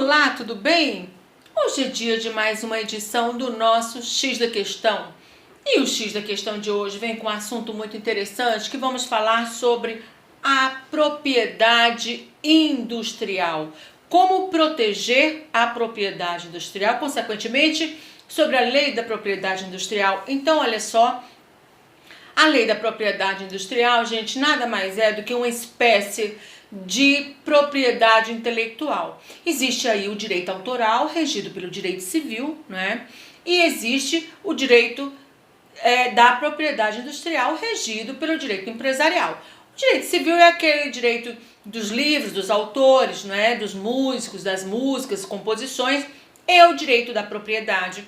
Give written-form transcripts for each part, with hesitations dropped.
Olá, tudo bem? Hoje é dia de mais uma edição do nosso X da Questão. E o X da Questão de hoje vem com um assunto muito interessante que vamos falar sobre a propriedade industrial. Como proteger a propriedade industrial, consequentemente, sobre a lei da propriedade industrial. Então, olha só, a lei da propriedade industrial, gente, nada mais é do que uma espécie de propriedade intelectual. Existe aí o direito autoral, regido pelo direito civil, né? E existe o direito da propriedade industrial, regido pelo direito empresarial. O direito civil é aquele direito dos livros, dos autores, né? Dos músicos, das músicas, composições. E o direito da propriedade,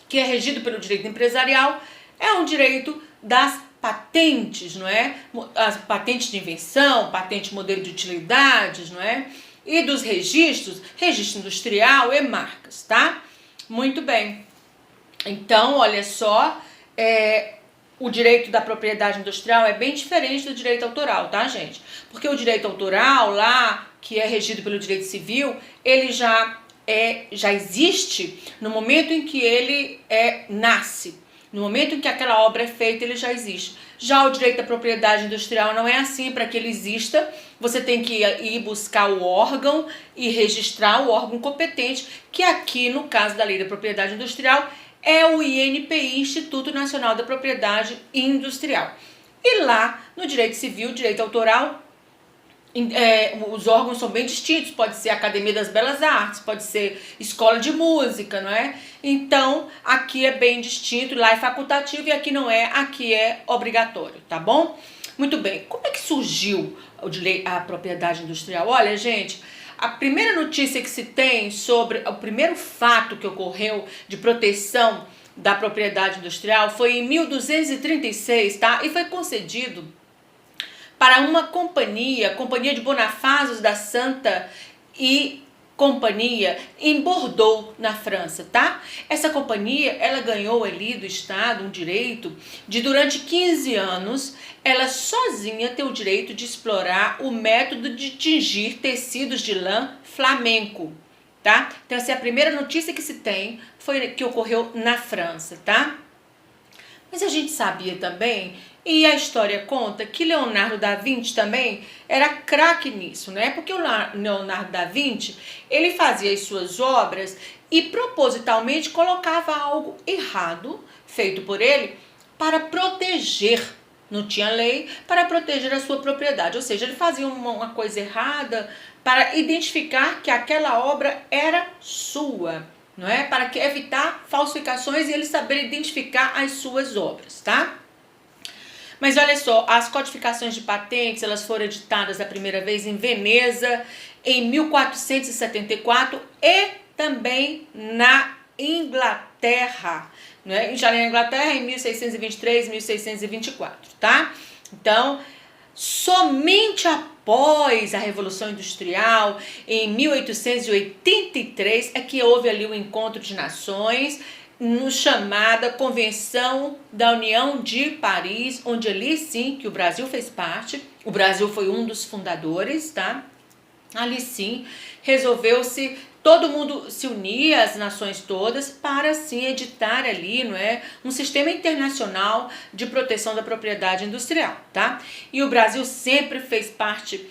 que é regido pelo direito empresarial, é um direito das patentes, não é? As patentes de invenção, patente modelo de utilidades, não é? E dos registros, registro industrial e marcas, tá? Muito bem. Então, olha só, o direito da propriedade industrial é bem diferente do direito autoral, tá, gente? Porque o direito autoral lá, que é regido pelo direito civil, ele já existe no momento em que ele nasce. No momento em que aquela obra é feita, ele já existe. Já o direito da propriedade industrial não é assim. Para que ele exista, você tem que ir buscar o órgão e registrar o órgão competente, que aqui, no caso da Lei da Propriedade Industrial, é o INPI, Instituto Nacional da Propriedade Industrial. E lá, no direito civil, direito autoral, os órgãos são bem distintos, pode ser Academia das Belas Artes, pode ser escola de música, não é? Então, aqui é bem distinto, lá é facultativo e aqui não é, aqui é obrigatório, tá bom? Muito bem, como é que surgiu a propriedade industrial? Olha, gente, a primeira notícia que se tem sobre o primeiro fato que ocorreu de proteção da propriedade industrial foi em 1236, tá? E foi concedido para uma companhia de Bonifácio da Santa e Companhia, em Bordeaux, na França, tá? Essa companhia, ela ganhou ali do Estado um direito de, durante 15 anos, ela sozinha ter o direito de explorar o método de tingir tecidos de lã flamenco, tá? Então, essa é a primeira notícia que se tem, foi que ocorreu na França, tá? Mas a gente sabia também, e a história conta, que Leonardo da Vinci também era craque nisso, né? Porque o Leonardo da Vinci, ele fazia as suas obras e propositalmente colocava algo errado, feito por ele, para proteger, não tinha lei, para proteger a sua propriedade. Ou seja, ele fazia uma coisa errada para identificar que aquela obra era sua, não é? Para evitar falsificações e ele saber identificar as suas obras, tá? Mas olha só, as codificações de patentes, elas foram editadas a primeira vez em Veneza em 1474 e também na Inglaterra, né? Já na Inglaterra em 1623, 1624, tá? Então, somente após a Revolução Industrial, em 1883, é que houve ali o Encontro de Nações, no chamada Convenção da União de Paris, onde ali sim, que o Brasil fez parte, o Brasil foi um dos fundadores, tá? Ali sim, resolveu-se todo mundo se unir, as nações todas, para sim editar ali, não é, um sistema internacional de proteção da propriedade industrial, tá? E o Brasil sempre fez parte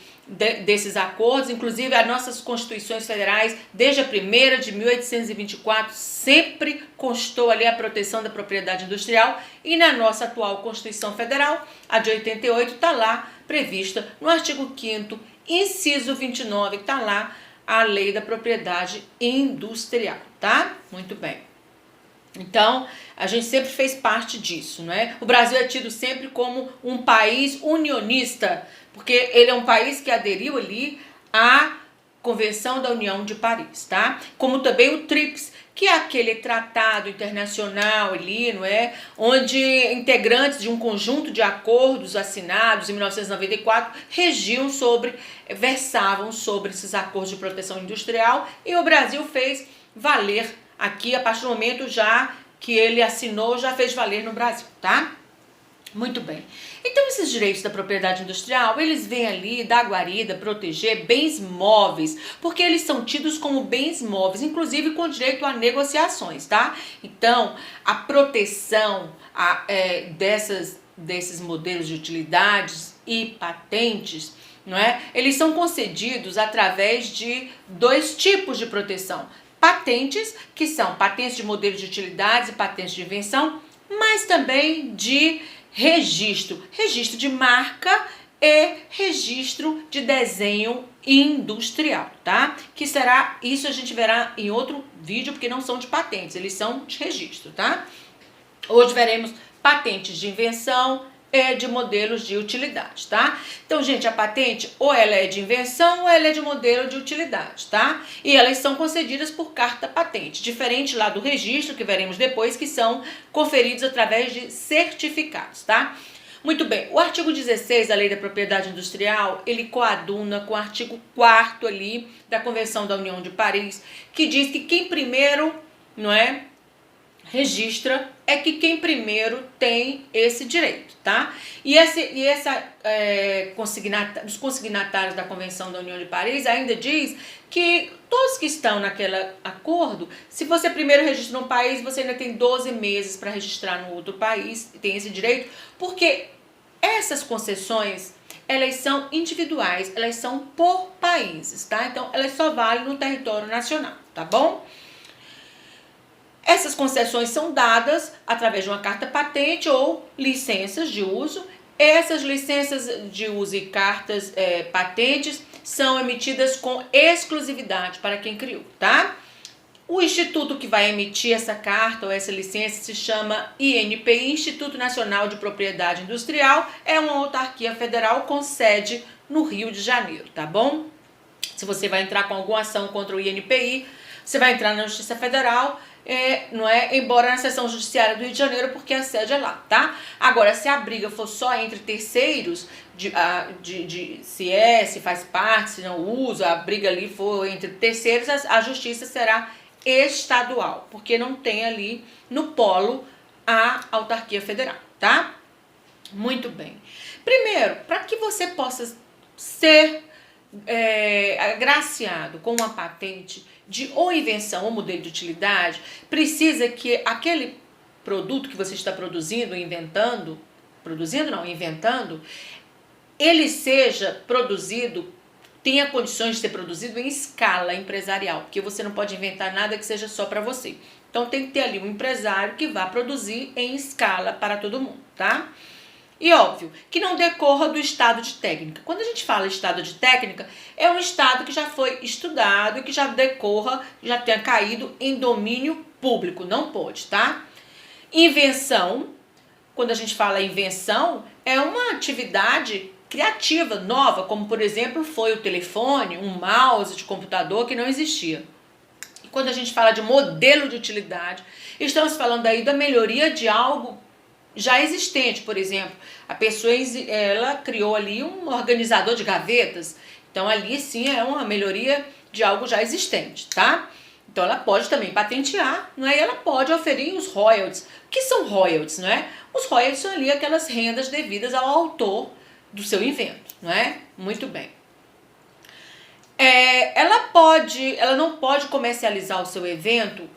desses acordos, inclusive as nossas constituições federais, desde a primeira de 1824, sempre constou ali a proteção da propriedade industrial, e na nossa atual Constituição Federal, a de 88, está lá prevista no artigo 5º, inciso 29, está lá a lei da propriedade industrial, tá? Muito bem. Então, a gente sempre fez parte disso, né? O Brasil é tido sempre como um país unionista, porque ele é um país que aderiu ali à Convenção da União de Paris, tá? Como também o TRIPS, que é aquele tratado internacional ali, não é? Onde integrantes de um conjunto de acordos assinados em 1994 versavam sobre esses acordos de proteção industrial, e o Brasil fez valer aqui, a partir do momento já que ele assinou, já fez valer no Brasil, tá? Muito bem. Então, esses direitos da propriedade industrial, eles vêm ali da guarida proteger bens móveis, porque eles são tidos como bens móveis, inclusive com direito a negociações, tá? Então, a proteção desses modelos de utilidades e patentes, não é? Eles são concedidos através de dois tipos de proteção. Patentes, que são patentes de modelos de utilidades e patentes de invenção, mas também de registro de marca e registro de desenho industrial, tá? Que será, isso a gente verá em outro vídeo, porque não são de patentes, eles são de registro, tá? Hoje veremos patentes de invenção e de modelos de utilidade, tá? Então, gente, a patente ou ela é de invenção ou ela é de modelo de utilidade, tá? E elas são concedidas por carta patente, diferente lá do registro, que veremos depois, que são conferidos através de certificados, tá? Muito bem, o artigo 16 da Lei da Propriedade Industrial, ele coaduna com o artigo 4º ali da Convenção da União de Paris, que diz que quem primeiro, não é, registra é que quem primeiro tem esse direito, tá? Os consignatários da Convenção da União de Paris ainda diz que todos que estão naquele acordo, se você primeiro registra num país, você ainda tem 12 meses para registrar no outro país, tem esse direito, porque essas concessões, elas são individuais, elas são por países, tá? Então, elas só valem no território nacional, tá bom? Essas concessões são dadas através de uma carta patente ou licenças de uso. Essas licenças de uso e cartas patentes são emitidas com exclusividade para quem criou, tá? O instituto que vai emitir essa carta ou essa licença se chama INPI, Instituto Nacional de Propriedade Industrial, é uma autarquia federal com sede no Rio de Janeiro, tá bom? Se você vai entrar com alguma ação contra o INPI, você vai entrar na Justiça Federal, não é? Embora na seção judiciária do Rio de Janeiro, porque a sede é lá, tá? Agora, se a briga for só entre terceiros, se faz parte, se não usa, a briga ali for entre terceiros, a justiça será estadual, porque não tem ali no polo a autarquia federal, tá? Muito bem. Primeiro, para que você possa ser agraciado com uma patente de ou invenção ou modelo de utilidade, precisa que aquele produto que você está inventando, ele seja produzido, tenha condições de ser produzido em escala empresarial, porque você não pode inventar nada que seja só para você. Então tem que ter ali um empresário que vá produzir em escala para todo mundo, tá? E óbvio, que não decorra do estado de técnica. Quando a gente fala estado de técnica, é um estado que já foi estudado e que já tenha caído em domínio público. Não pode, tá? Invenção, quando a gente fala invenção, é uma atividade criativa, nova, como por exemplo foi o telefone, um mouse de computador que não existia. E quando a gente fala de modelo de utilidade, estamos falando aí da melhoria de algo já existente. Por exemplo, a pessoa ela criou ali um organizador de gavetas, então ali sim é uma melhoria de algo já existente, tá? Então ela pode também patentear, não é? E ela pode oferir os royalties. O que são royalties, não é? Os royalties são ali aquelas rendas devidas ao autor do seu invento, não é? Muito bem. Ela não pode comercializar o seu invento,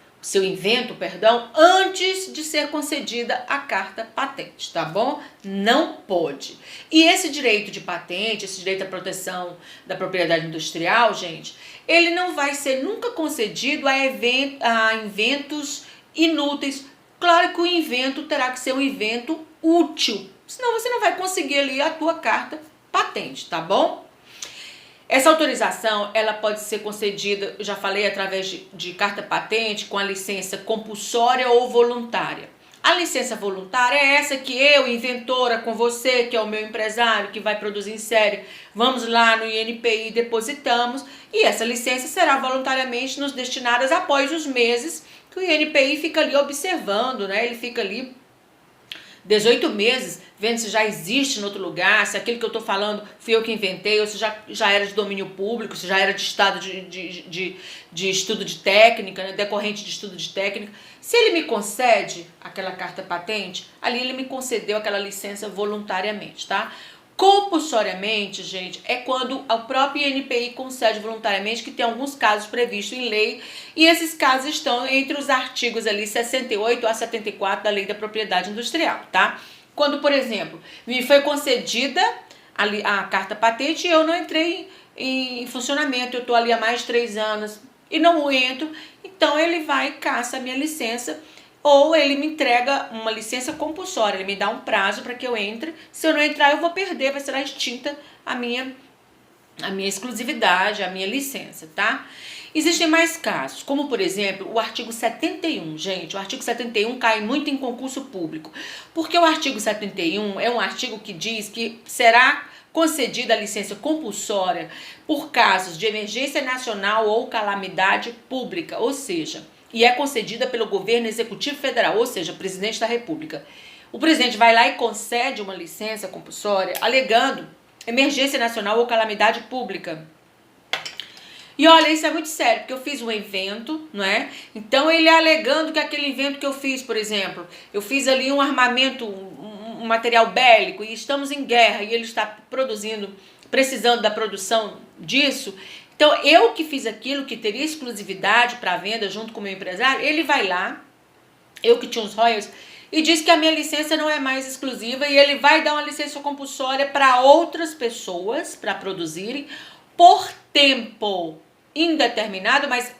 antes de ser concedida a carta patente, tá bom? Não pode. E esse direito de patente, esse direito à proteção da propriedade industrial, gente, ele não vai ser nunca concedido a inventos inúteis. Claro que o invento terá que ser um invento útil, senão você não vai conseguir ali a tua carta patente, tá bom? Essa autorização, ela pode ser concedida, eu já falei, através de carta patente, com a licença compulsória ou voluntária. A licença voluntária é essa que eu, inventora, com você, que é o meu empresário, que vai produzir em série, vamos lá no INPI e depositamos, e essa licença será voluntariamente nos destinadas após os meses que o INPI fica ali observando, né? Ele fica ali 18 meses, vendo se já existe em outro lugar, se aquilo que eu estou falando fui eu que inventei, ou se já era de domínio público, se já era de estado de estudo de técnica, né, decorrente de estudo de técnica. Se ele me concede aquela carta patente, ali ele me concedeu aquela licença voluntariamente, tá? Compulsoriamente, gente, é quando o próprio INPI concede voluntariamente, que tem alguns casos previstos em lei, e esses casos estão entre os artigos ali 68 a 74 da Lei da Propriedade Industrial, tá? Quando, por exemplo, me foi concedida a carta patente e eu não entrei em funcionamento, eu estou ali há mais de 3 anos e não entro, então ele vai e caça a minha licença, ou ele me entrega uma licença compulsória, ele me dá um prazo para que eu entre. Se eu não entrar, eu vou perder, vai ser extinta a minha exclusividade, a minha licença, tá? Existem mais casos, como por exemplo o artigo 71, gente. O artigo 71 cai muito em concurso público, porque o artigo 71 é um artigo que diz que será concedida a licença compulsória por casos de emergência nacional ou calamidade pública, ou seja, e é concedida pelo governo executivo federal, ou seja, presidente da República. O presidente vai lá e concede uma licença compulsória alegando emergência nacional ou calamidade pública. E olha, isso é muito sério, porque eu fiz um evento, não é? Então ele alegando que aquele evento que eu fiz, por exemplo, eu fiz ali um armamento, um material bélico, e estamos em guerra, e ele está precisando da produção disso. Então, eu que fiz aquilo, que teria exclusividade para venda junto com o meu empresário, ele vai lá, eu que tinha os royalties, e diz que a minha licença não é mais exclusiva e ele vai dar uma licença compulsória para outras pessoas para produzirem por tempo indeterminado, mas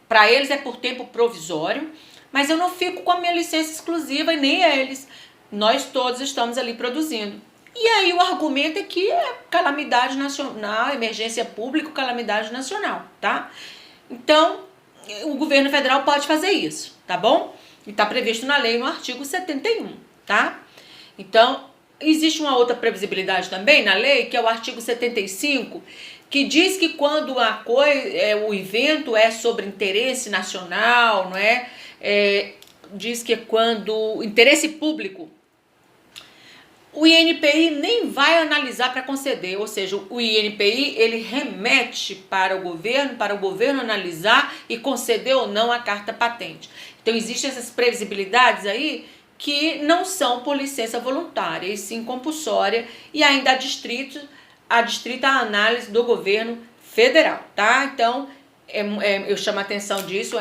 para eles é por tempo provisório, mas eu não fico com a minha licença exclusiva e nem eles. Nós todos estamos ali produzindo. E aí o argumento é que é calamidade nacional, emergência pública, calamidade nacional, tá? Então, o governo federal pode fazer isso, tá bom? E tá previsto na lei no artigo 71, tá? Então, existe uma outra previsibilidade também na lei, que é o artigo 75, que diz que quando o evento é sobre interesse nacional, não é? Diz que quando interesse público, o INPI nem vai analisar para conceder, ou seja, o INPI ele remete para o governo analisar e conceder ou não a carta patente. Então existem essas previsibilidades aí que não são por licença voluntária, e sim compulsória, e ainda adstrita à análise do governo federal, tá? Então eu chamo a atenção disso,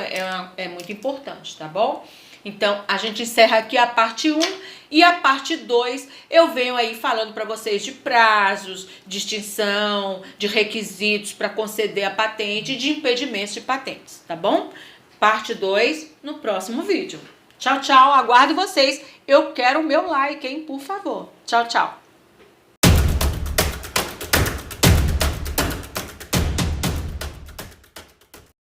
é muito importante, tá bom? Então, a gente encerra aqui a parte 1 e a parte 2 eu venho aí falando para vocês de prazos, de extinção, de requisitos para conceder a patente e de impedimentos de patentes, tá bom? Parte 2 no próximo vídeo. Tchau, tchau, aguardo vocês. Eu quero o meu like, hein, por favor. Tchau, tchau.